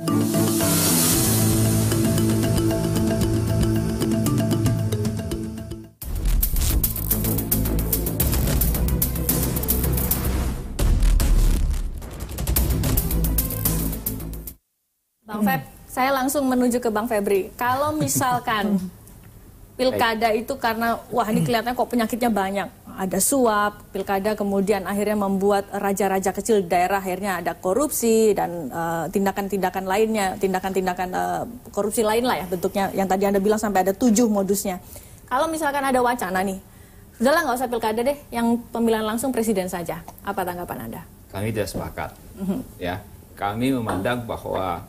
Bang Feb, saya langsung menuju ke Bang Febri. Kalau misalkan pilkada itu karena, wah ini kelihatannya kok penyakitnya banyak. Ada suap, pilkada kemudian akhirnya membuat raja-raja kecil di daerah akhirnya ada korupsi dan tindakan-tindakan lainnya, tindakan-tindakan korupsi lain lah ya bentuknya. Yang tadi Anda bilang sampai ada 7 modusnya. Kalau misalkan ada wacana nih, sudahlah nggak usah pilkada deh, yang pemilihan langsung presiden saja. Apa tanggapan Anda? Kami tidak sepakat. Ya, kami memandang bahwa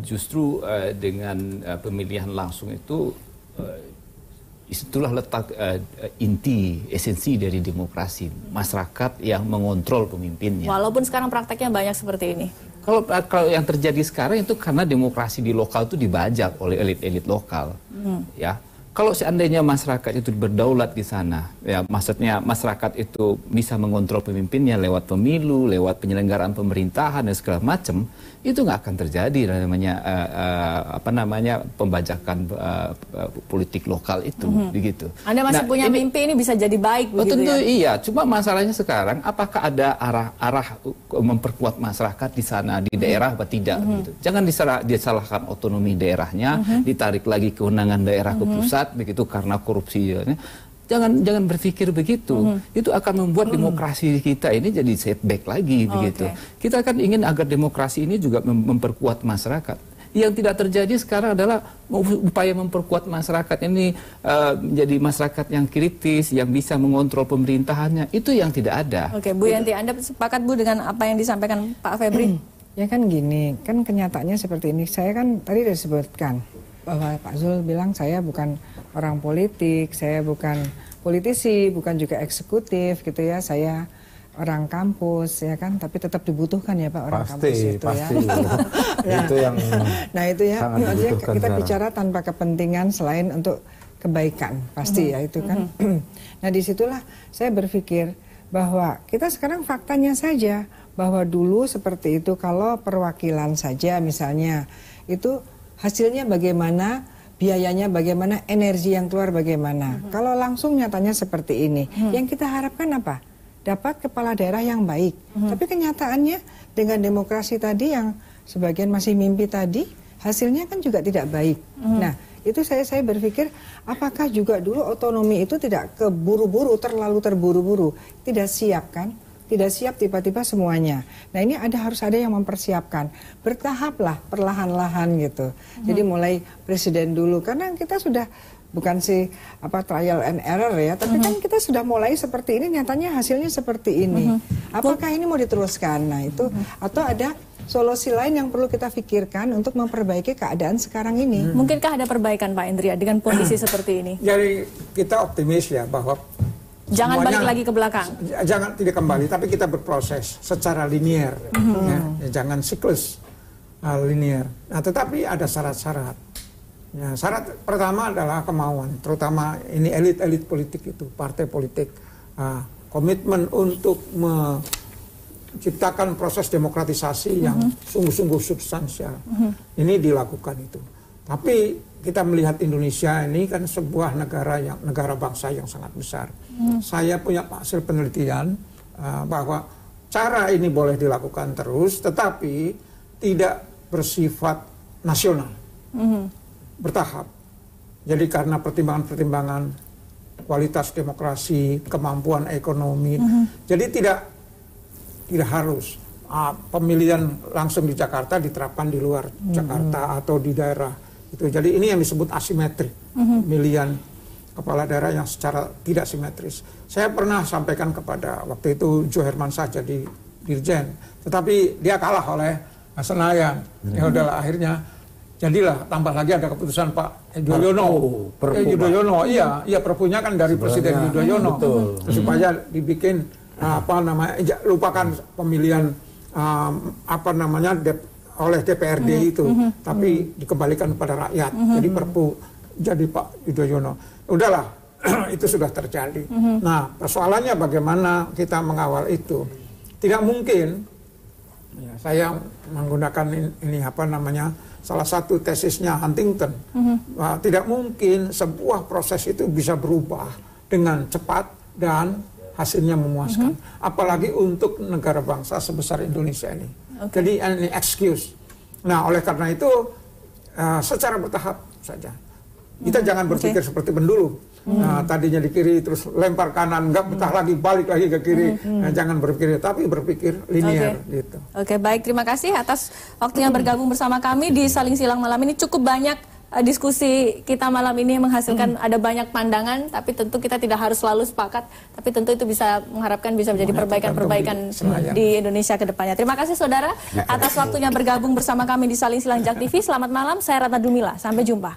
justru dengan pemilihan langsung itu itulah letak inti, esensi dari demokrasi. Masyarakat yang mengontrol pemimpinnya. Walaupun sekarang prakteknya banyak seperti ini. Kalau yang terjadi sekarang itu karena demokrasi di lokal itu dibajak oleh elit-elit lokal. Ya. Kalau seandainya masyarakat itu berdaulat di sana, ya maksudnya masyarakat itu bisa mengontrol pemimpinnya lewat pemilu, lewat penyelenggaraan pemerintahan dan segala macam, itu nggak akan terjadi namanya pembajakan politik lokal itu, begitu. Anda masih punya mimpi ini bisa jadi baik, begitu tentu ya? Iya, cuma masalahnya sekarang apakah ada arah memperkuat masyarakat di sana di daerah apa tidak, gitu. Jangan disalahkan otonomi daerahnya, ditarik lagi kewenangan daerah ke pusat. Begitu karena korupsi. Jangan berpikir begitu. Itu akan membuat demokrasi kita ini jadi setback lagi, begitu. Kita kan ingin agar demokrasi ini juga memperkuat masyarakat. Yang tidak terjadi sekarang adalah upaya memperkuat masyarakat ini menjadi masyarakat yang kritis, yang bisa mengontrol pemerintahannya. Itu yang tidak ada. Oke, Bu Yanti, Anda sepakat Bu dengan apa yang disampaikan Pak Febri? Ya kan gini, kan kenyataannya seperti ini. Saya kan tadi sudah disebutkan bahwa Pak Zul bilang saya bukan orang politik, saya bukan politisi, bukan juga eksekutif gitu ya, saya orang kampus ya kan, tapi tetap dibutuhkan ya Pak orang kampus itu pasti. Ya. Itu yang nah itu ya, artinya kita sekarang bicara tanpa kepentingan selain untuk kebaikan, pasti ya itu kan. Nah disitulah saya berpikir bahwa kita sekarang faktanya saja, bahwa dulu seperti itu kalau perwakilan saja misalnya, itu hasilnya bagaimana, biayanya bagaimana, energi yang keluar bagaimana. Kalau langsung nyatanya seperti ini, yang kita harapkan apa? Dapat kepala daerah yang baik. Tapi kenyataannya dengan demokrasi tadi yang sebagian masih mimpi tadi, hasilnya kan juga tidak baik. Nah, itu saya berpikir apakah juga dulu otonomi itu tidak keburu-buru, terlalu terburu-buru, tidak siap kan? Tidak siap tiba-tiba semuanya. Nah ini harus ada yang mempersiapkan. Bertahaplah, perlahan-lahan gitu. Jadi mulai presiden dulu, karena kita sudah bukan trial and error ya, tapi kan kita sudah mulai seperti ini, nyatanya hasilnya seperti ini. Apakah ini mau diteruskan? Nah itu, atau ada solusi lain yang perlu kita pikirkan untuk memperbaiki keadaan sekarang ini. Mungkinkah ada perbaikan Pak Indria dengan kondisi seperti ini? Jadi kita optimis ya bahwa jangan semuanya, balik lagi ke belakang. Jangan tidak kembali, tapi kita berproses secara linier, jangan siklus linier. Nah, tetapi ada syarat-syarat. Ya, syarat pertama adalah kemauan, terutama ini elit-elit politik itu, partai politik, komitmen untuk menciptakan proses demokratisasi yang sungguh-sungguh substansial. Ini dilakukan itu. Tapi kita melihat Indonesia ini kan sebuah negara bangsa yang sangat besar. Saya punya hasil penelitian bahwa cara ini boleh dilakukan terus, tetapi tidak bersifat nasional, bertahap. Jadi karena pertimbangan-pertimbangan kualitas demokrasi, kemampuan ekonomi, jadi tidak harus pemilihan langsung di Jakarta diterapkan di luar Jakarta atau di daerah. Jadi ini yang disebut asimetri, pemilihan kepala daerah yang secara tidak simetris. Saya pernah sampaikan kepada waktu itu Jo Hermansyah jadi dirjen, tetapi dia kalah oleh Senayan. Ya udahlah, akhirnya jadilah tambah lagi ada keputusan Pak Yudhoyono. Iya perpunya kan dari Presiden Yudhoyono, supaya dibikin lupakan pemilihan oleh DPRD itu, tapi dikembalikan kepada rakyat. Jadi perpu jadi Pak Yudhoyono. Udahlah, itu sudah terjadi. Nah, persoalannya bagaimana kita mengawal itu. Tidak mungkin Ya, saya menggunakan ini apa namanya, salah satu tesisnya Huntington. Tidak mungkin sebuah proses itu bisa berubah dengan cepat dan hasilnya memuaskan. Apalagi untuk negara bangsa sebesar Indonesia ini. Jadi ini excuse. Nah, oleh karena itu secara bertahap saja. Kita jangan berpikir seperti pendulu. Nah, tadinya di kiri terus lempar kanan, nggak betah lagi, balik lagi ke kiri. Nah, jangan berpikir, tapi berpikir linear gitu. Oke, baik, terima kasih atas waktunya bergabung bersama kami di Saling Silang malam ini. Cukup banyak diskusi kita malam ini menghasilkan ada banyak pandangan, tapi tentu kita tidak harus selalu sepakat, tapi tentu itu bisa mengharapkan bisa menjadi perbaikan-perbaikan di Indonesia ke depannya. Terima kasih saudara atas waktunya bergabung bersama kami di Saling Silang Jak TV. Selamat malam, saya Ratna Dumila. Sampai jumpa.